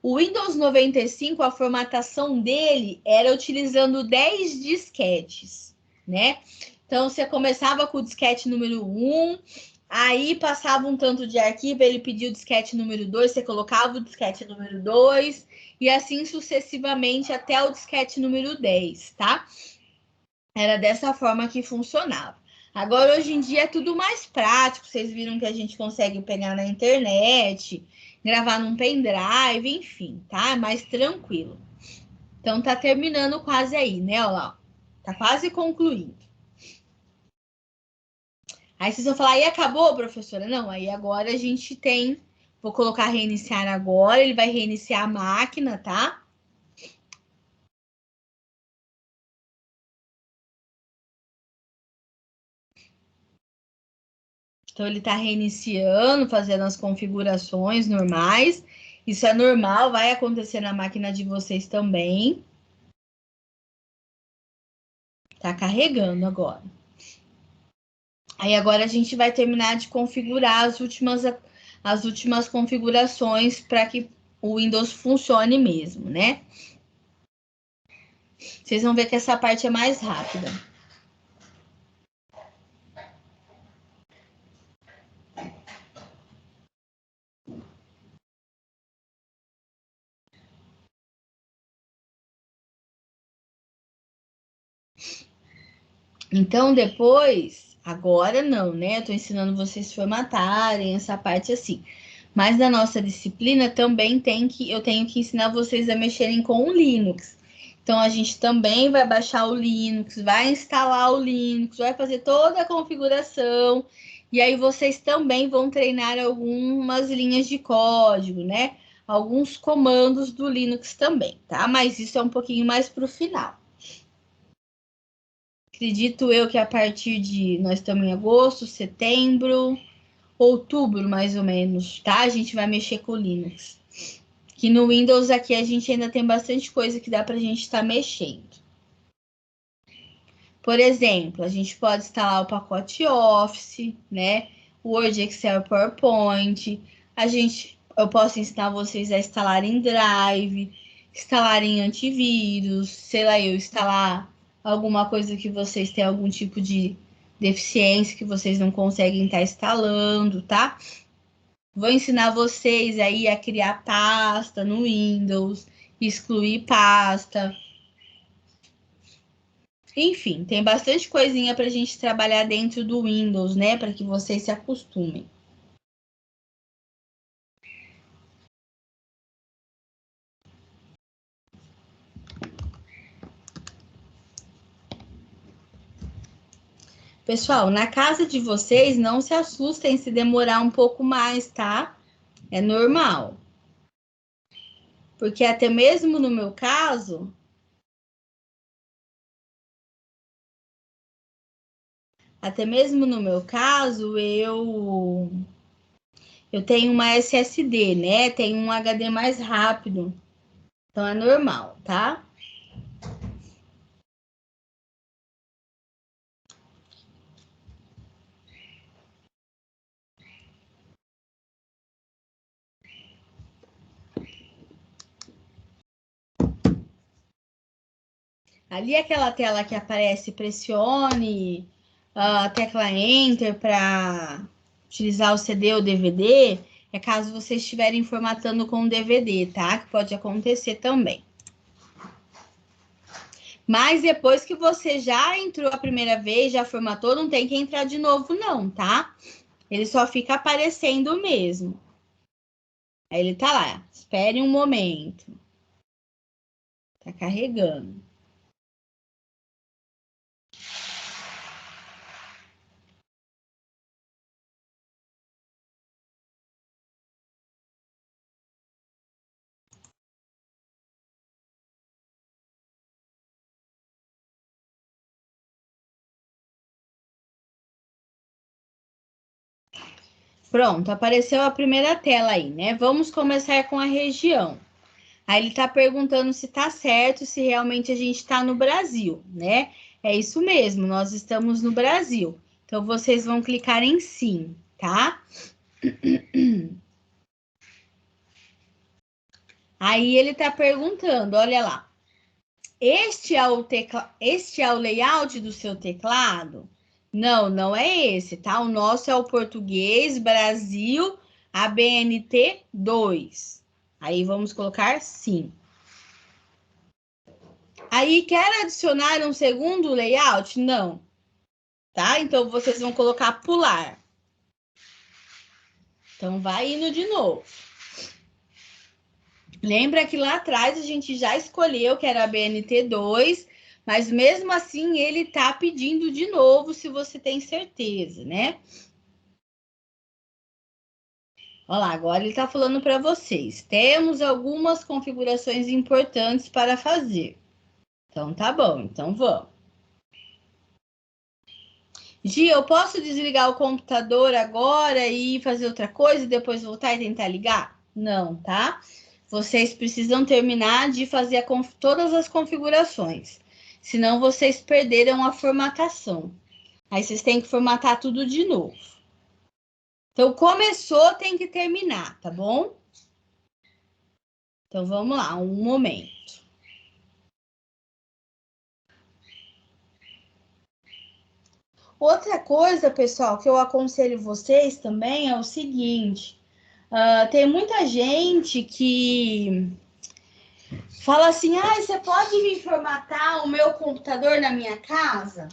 O Windows 95, a formatação dele era utilizando 10 disquetes, né? Então, você começava com o disquete número 1, aí passava um tanto de arquivo, ele pedia o disquete número 2, você colocava o disquete número 2, e assim sucessivamente até o disquete número 10, tá? Era dessa forma que funcionava. Agora, hoje em dia, é tudo mais prático. Vocês viram que a gente consegue pegar na internet, gravar num pendrive, enfim, tá? É mais tranquilo. Então, tá terminando quase aí, né? Olha lá, tá quase concluindo. Aí vocês vão falar, e acabou, professora? Não, aí agora a gente tem. Vou colocar reiniciar agora, ele vai reiniciar a máquina, tá? Então, ele está reiniciando, fazendo as configurações normais. Isso é normal, vai acontecer na máquina de vocês também. Tá carregando agora. Aí agora a gente vai terminar de configurar as últimas configurações para que o Windows funcione mesmo, né? Vocês vão ver que essa parte é mais rápida. Então, depois, agora não, né? Eu tô ensinando vocês a formatarem essa parte assim. Mas na nossa disciplina também eu tenho que ensinar vocês a mexerem com o Linux. Então, a gente também vai baixar o Linux, vai instalar o Linux, vai fazer toda a configuração. E aí, vocês também vão treinar algumas linhas de código, né? Alguns comandos do Linux também, tá? Mas isso é um pouquinho mais para o final. Acredito eu que a partir de. Nós estamos em agosto, setembro, outubro, mais ou menos, tá? A gente vai mexer com o Linux. Que no Windows aqui a gente ainda tem bastante coisa que dá para a gente estar mexendo. Por exemplo, a gente pode instalar o pacote Office, né? Word, Excel, PowerPoint. Eu posso ensinar vocês a instalarem Drive, instalarem antivírus, sei lá, eu instalar alguma coisa que vocês têm algum tipo de deficiência que vocês não conseguem estar instalando, tá? Vou ensinar vocês aí a criar pasta no Windows, excluir pasta. Enfim, tem bastante coisinha para a gente trabalhar dentro do Windows, né? Para que vocês se acostumem. Pessoal, na casa de vocês, não se assustem se demorar um pouco mais, tá? É normal. Porque até mesmo no meu caso, eu tenho uma SSD, né? Tenho um HD mais rápido. Então é normal, tá? Ali aquela tela que aparece, pressione a tecla Enter para utilizar o CD ou DVD, é caso vocês estiverem formatando com DVD, tá? Que pode acontecer também. Mas depois que você já entrou a primeira vez, já formatou, não tem que entrar de novo, não, tá? Ele só fica aparecendo mesmo. Aí ele tá lá. Espere um momento. Tá carregando. Pronto, apareceu a primeira tela aí, né? Vamos começar com a região. Aí ele está perguntando se está certo, se realmente a gente está no Brasil, né? É isso mesmo, nós estamos no Brasil. Então, vocês vão clicar em sim, tá? Aí ele está perguntando, olha lá. Este é o layout do seu teclado? Não, não é esse, tá? O nosso é o português Brasil ABNT 2. Aí vamos colocar sim. Aí, quer adicionar um segundo layout? Não. Tá? Então, vocês vão colocar pular. Então, vai indo de novo. Lembra que lá atrás a gente já escolheu que era a BNT2, mas mesmo assim ele tá pedindo de novo se você tem certeza, né? Olha lá, agora ele tá falando para vocês. Temos algumas configurações importantes para fazer. Então, tá bom. Então, vamos. Gi, eu posso desligar o computador agora e fazer outra coisa e depois voltar e tentar ligar? Não, tá? Vocês precisam terminar de fazer todas as configurações. Senão vocês perderam a formatação. Aí vocês têm que formatar tudo de novo. Então, começou, tem que terminar, tá bom? Então, vamos lá, um momento. Outra coisa, pessoal, que eu aconselho vocês também é o seguinte. Tem muita gente que fala assim, você pode me formatar o meu computador na minha casa?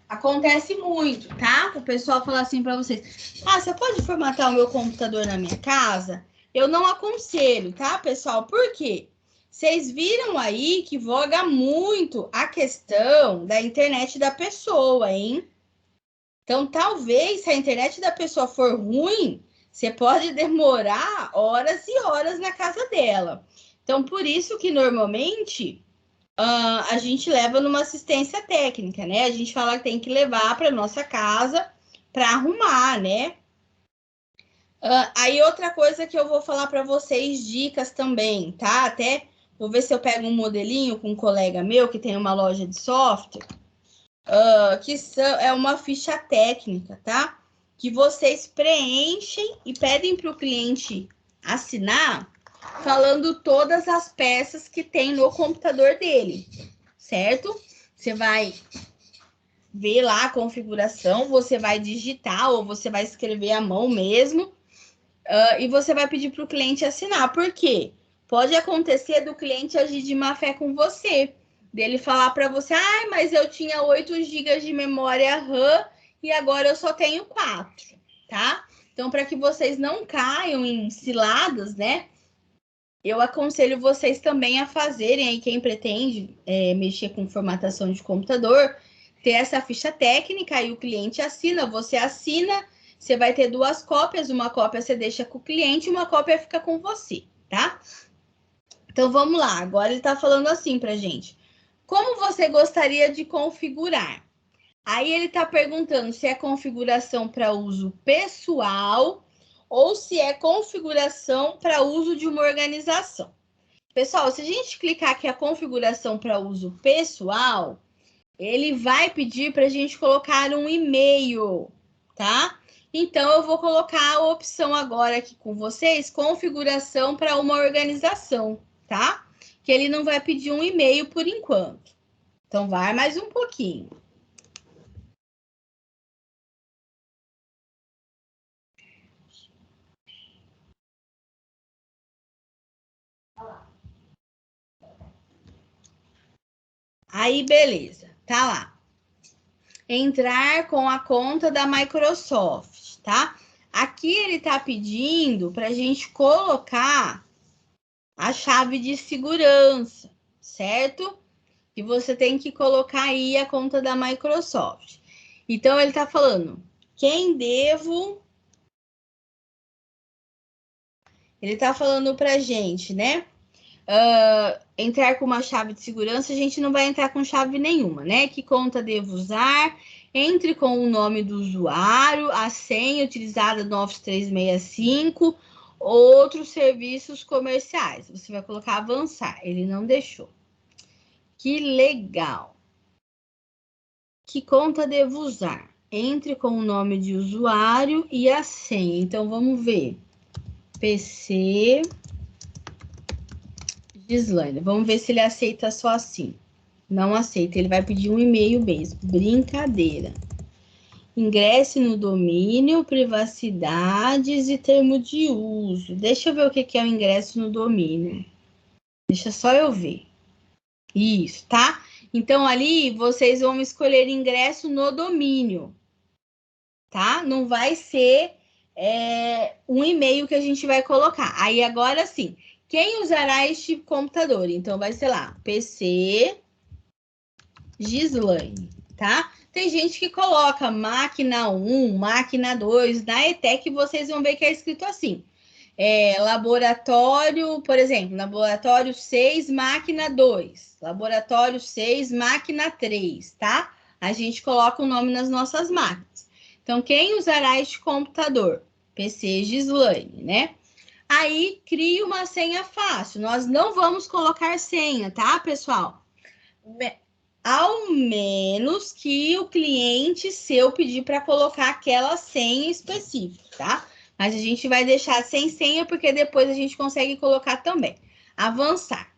Acontece muito, tá? O pessoal fala assim para vocês, você pode formatar o meu computador na minha casa? Eu não aconselho, tá, pessoal? Por quê? Vocês viram aí que voga muito a questão da internet da pessoa, hein? Então, talvez, se a internet da pessoa for ruim, você pode demorar horas e horas na casa dela. Então, por isso que, normalmente, a gente leva numa assistência técnica, né? A gente fala que tem que levar para nossa casa para arrumar, né? Aí, outra coisa que eu vou falar para vocês, dicas também, tá? Até vou ver se eu pego um modelinho com um colega meu que tem uma loja de software. Que é uma ficha técnica, tá? Que vocês preenchem e pedem para o cliente assinar, falando todas as peças que tem no computador dele, certo? Você vai ver lá a configuração, você vai digitar ou você vai escrever à mão mesmo, e você vai pedir para o cliente assinar. Por quê? Pode acontecer do cliente agir de má fé com você, dele falar para você, mas eu tinha 8 GB de memória RAM e agora eu só tenho 4, tá? Então, para que vocês não caiam em ciladas, né? Eu aconselho vocês também a fazerem, aí quem pretende mexer com formatação de computador, ter essa ficha técnica, aí o cliente assina, você vai ter 2 cópias, uma cópia você deixa com o cliente, uma cópia fica com você, tá? Então, vamos lá. Agora ele está falando assim para gente. Como você gostaria de configurar? Aí ele está perguntando se é configuração para uso pessoal ou se é configuração para uso de uma organização. Pessoal, se a gente clicar aqui a configuração para uso pessoal, ele vai pedir para a gente colocar um e-mail, tá? Então, eu vou colocar a opção agora aqui com vocês, configuração para uma organização, tá? Que ele não vai pedir um e-mail por enquanto. Então, vai mais um pouquinho. Aí, beleza, tá lá. Entrar com a conta da Microsoft, tá? Aqui ele tá pedindo para a gente colocar a chave de segurança, certo? E você tem que colocar aí a conta da Microsoft. Então, ele tá falando, quem devo... Ele tá falando pra gente, né? Entrar com uma chave de segurança, a gente não vai entrar com chave nenhuma, né? Que conta devo usar? Entre com o nome do usuário, a senha utilizada no Office 365 outros serviços comerciais. Você vai colocar avançar. Ele não deixou. Que legal. Que conta devo usar? Entre com o nome de usuário e a senha. Então, vamos ver. PC Gislaine. Vamos ver se ele aceita só assim. Não aceita. Ele vai pedir um e-mail mesmo. Brincadeira. Ingresse no domínio, privacidades e termo de uso. Deixa eu ver o que é o ingresso no domínio. Deixa só eu ver. Isso, tá? Então, ali, vocês vão escolher ingresso no domínio, tá? Não vai ser um e-mail que a gente vai colocar. Aí, agora sim, quem usará este computador? Então, vai ser lá, PC Gislaine, tá? Tem gente que coloca máquina 1, máquina 2, na ETEC vocês vão ver que é escrito assim. Laboratório, por exemplo, laboratório 6, máquina 2. Laboratório 6, máquina 3, tá? A gente coloca o nome nas nossas máquinas. Então, quem usará este computador? PC Gislaine, né? Aí, crie uma senha fácil. Nós não vamos colocar senha, tá, pessoal? Ao menos que o cliente seu pedir para colocar aquela senha específica, tá? Mas a gente vai deixar sem senha, porque depois a gente consegue colocar também. Avançar.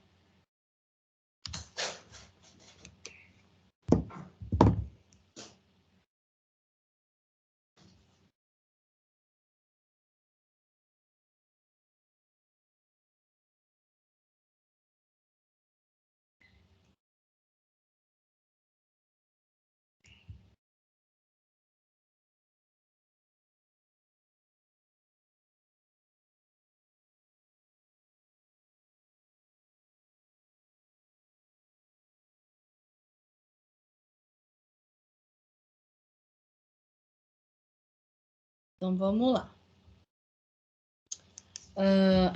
Então, vamos lá.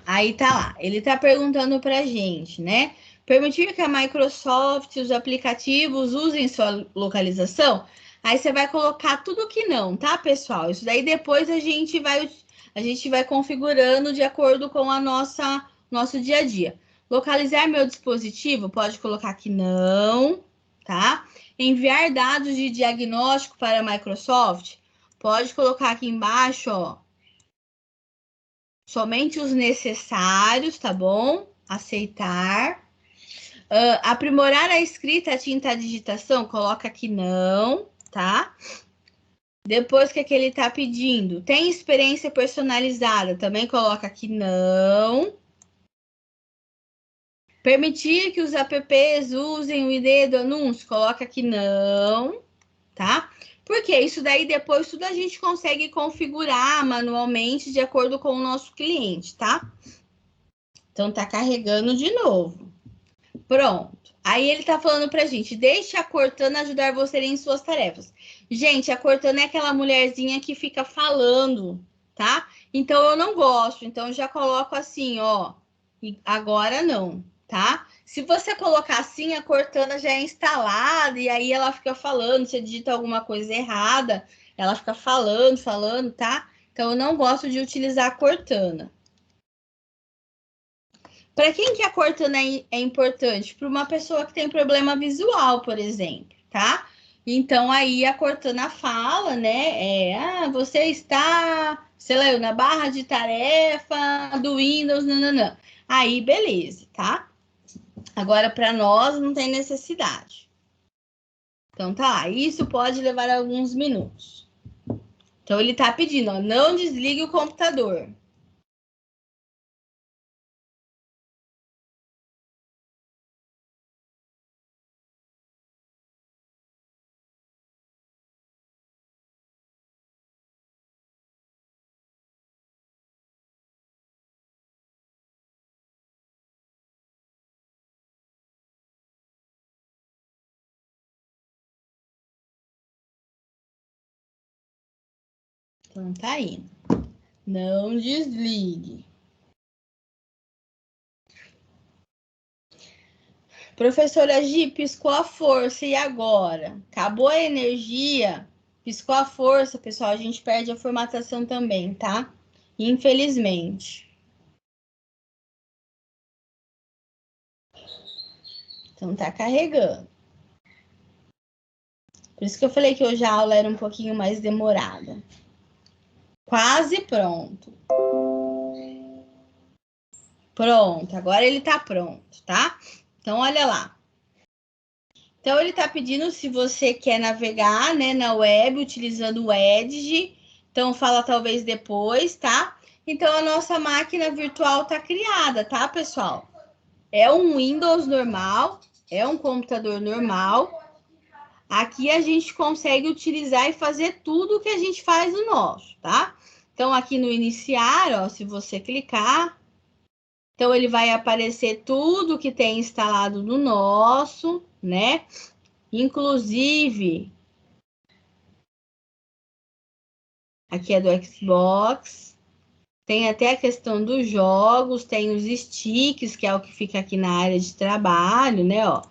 Aí tá lá. Ele tá perguntando pra gente, né? Permitir que a Microsoft, os aplicativos usem sua localização? Aí você vai colocar tudo que não, tá, pessoal? Isso daí depois a gente vai configurando de acordo com a nosso dia a dia. Localizar meu dispositivo, pode colocar que não, tá? Enviar dados de diagnóstico para a Microsoft, pode colocar aqui embaixo, ó. Somente os necessários, tá bom? Aceitar. Aprimorar a escrita, a tinta, a digitação, coloca aqui não, tá? Depois, o que ele tá pedindo? Tem experiência personalizada, também coloca aqui não. Permitir que os apps usem o ID do anúncio, coloca aqui não, tá? Porque isso daí depois tudo a gente consegue configurar manualmente de acordo com o nosso cliente, tá? Então tá carregando de novo. Pronto. Aí ele tá falando pra gente, deixe a Cortana ajudar você em suas tarefas. Gente, a Cortana é aquela mulherzinha que fica falando, tá? Então eu não gosto, então eu já coloco assim, ó. E agora não, tá? Se você colocar assim, a Cortana já é instalada e aí ela fica falando, você digita alguma coisa errada, ela fica falando, tá? Então eu não gosto de utilizar a Cortana. Para quem que a Cortana é importante? Para uma pessoa que tem problema visual, por exemplo, tá? Então aí a Cortana fala, né? Você está, sei lá, na barra de tarefa do Windows, nananã. Aí, beleza, tá? Agora, para nós, não tem necessidade. Então, tá, isso pode levar alguns minutos. Então, ele tá pedindo, ó, não desligue o computador. Então, tá aí. Não desligue. Professora Gi, piscou a força, e agora? Acabou a energia, piscou a força, pessoal, a gente perde a formatação também, tá? Infelizmente. Então, tá carregando. Por isso que eu falei que hoje a aula era um pouquinho mais demorada. Quase pronto. Pronto, agora ele tá pronto, tá? Então, olha lá. Então, ele tá pedindo se você quer navegar, né, na web utilizando o Edge. Então, fala talvez depois, tá? Então, a nossa máquina virtual tá criada, tá, pessoal? É um Windows normal, é um computador normal. Aqui a gente consegue utilizar e fazer tudo que a gente faz no nosso, tá? Então, aqui no iniciar, ó, se você clicar, então ele vai aparecer tudo que tem instalado no nosso, né? Inclusive, aqui é do Xbox, tem até a questão dos jogos, tem os sticks, que é o que fica aqui na área de trabalho, né, ó,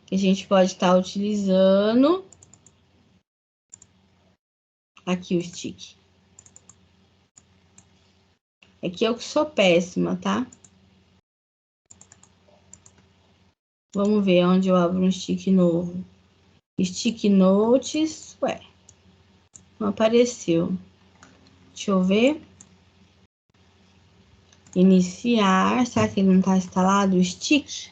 que a gente pode estar utilizando. Aqui o stick. É que eu que sou péssima, tá? Vamos ver onde eu abro um stick novo. Stick Notes, ué, não apareceu. Deixa eu ver. Iniciar, será que ele não está instalado? O stick.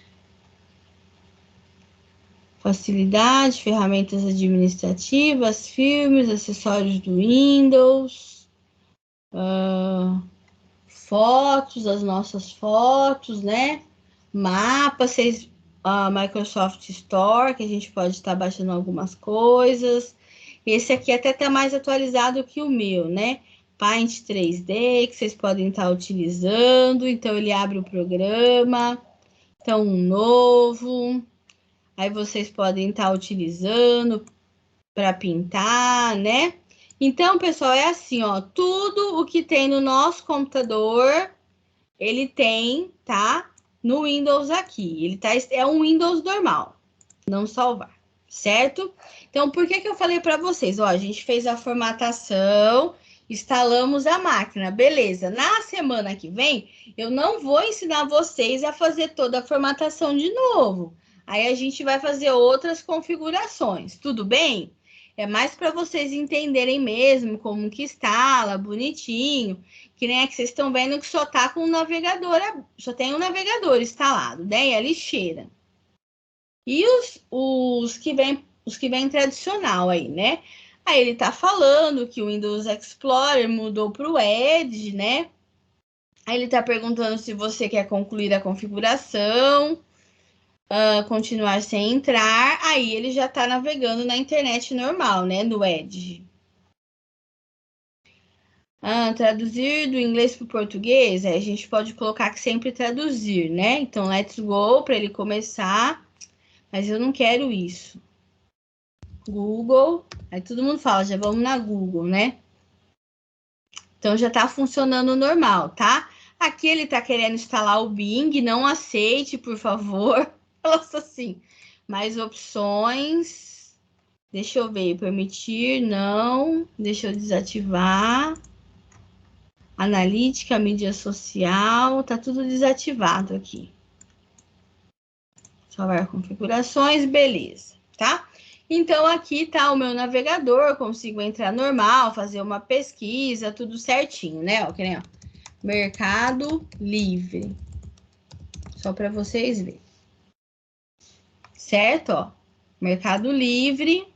Facilidade, ferramentas administrativas, filmes, acessórios do Windows, fotos, as nossas fotos, né? Mapas, Microsoft Store, que a gente pode estar baixando algumas coisas. Esse aqui até está mais atualizado que o meu, né? Paint 3D, que vocês podem estar utilizando. Então, ele abre o programa. Então, um novo. Aí, vocês podem estar utilizando para pintar, né? Então, pessoal, é assim, ó. Tudo o que tem no nosso computador, ele tem, tá? No Windows aqui. Ele é um Windows normal. Não salvar, certo? Então, por que eu falei para vocês? Ó, a gente fez a formatação, instalamos a máquina, beleza. Na semana que vem, eu não vou ensinar vocês a fazer toda a formatação de novo. Aí a gente vai fazer outras configurações, tudo bem? É mais para vocês entenderem mesmo como que instala, bonitinho. Que nem é que vocês estão vendo que só tá com o navegador, só tem um navegador instalado, né? E a lixeira. E os que vem tradicional aí, né? Aí ele tá falando que o Windows Explorer mudou para o Edge, né? Aí ele tá perguntando se você quer concluir a configuração, continuar sem entrar. Aí ele já tá navegando na internet normal, né? No Edge. Traduzir do inglês para o português, a gente pode colocar que sempre traduzir, né? Então, let's go para ele começar, mas eu não quero isso. Google, aí todo mundo fala, já vamos na Google, né? Então já tá funcionando normal, tá? Aqui ele tá querendo instalar o Bing, não aceite, por favor. Nossa, assim, mais opções. Deixa eu ver, permitir, não. Deixa eu desativar. Analítica, mídia social, tá tudo desativado aqui. Salvar configurações, beleza, tá? Então, aqui tá o meu navegador, consigo entrar normal, fazer uma pesquisa, tudo certinho, né? Ó, que nem, ó, Mercado Livre. Só para vocês verem. Certo, ó. Mercado Livre.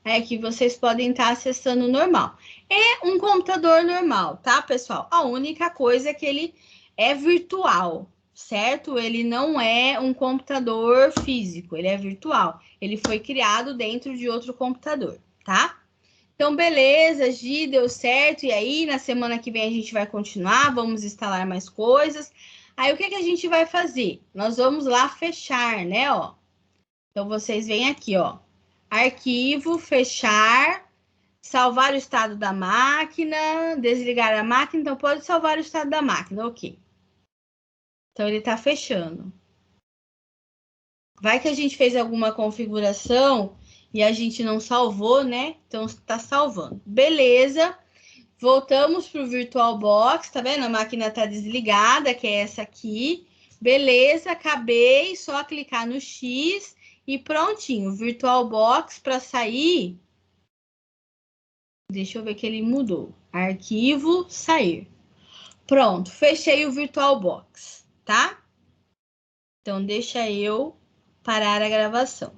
É que vocês podem estar acessando normal. É um computador normal, tá, pessoal? A única coisa é que ele é virtual, certo? Ele não é um computador físico, ele é virtual. Ele foi criado dentro de outro computador, tá? Então, beleza, Gi, deu certo. E aí, na semana que vem a gente vai continuar, vamos instalar mais coisas. Aí, o que a gente vai fazer? Nós vamos lá fechar, né, ó. Então, vocês vêm aqui, ó. Arquivo, fechar, salvar o estado da máquina, desligar a máquina. Então, pode salvar o estado da máquina, ok. Então, ele está fechando. Vai que a gente fez alguma configuração e a gente não salvou, né? Então, está salvando. Beleza. Voltamos para o VirtualBox, tá vendo? A máquina está desligada, que é essa aqui. Beleza, acabei, só clicar no X e prontinho. VirtualBox para sair. Deixa eu ver que ele mudou. Arquivo, sair. Pronto, fechei o VirtualBox, tá? Então, deixa eu parar a gravação.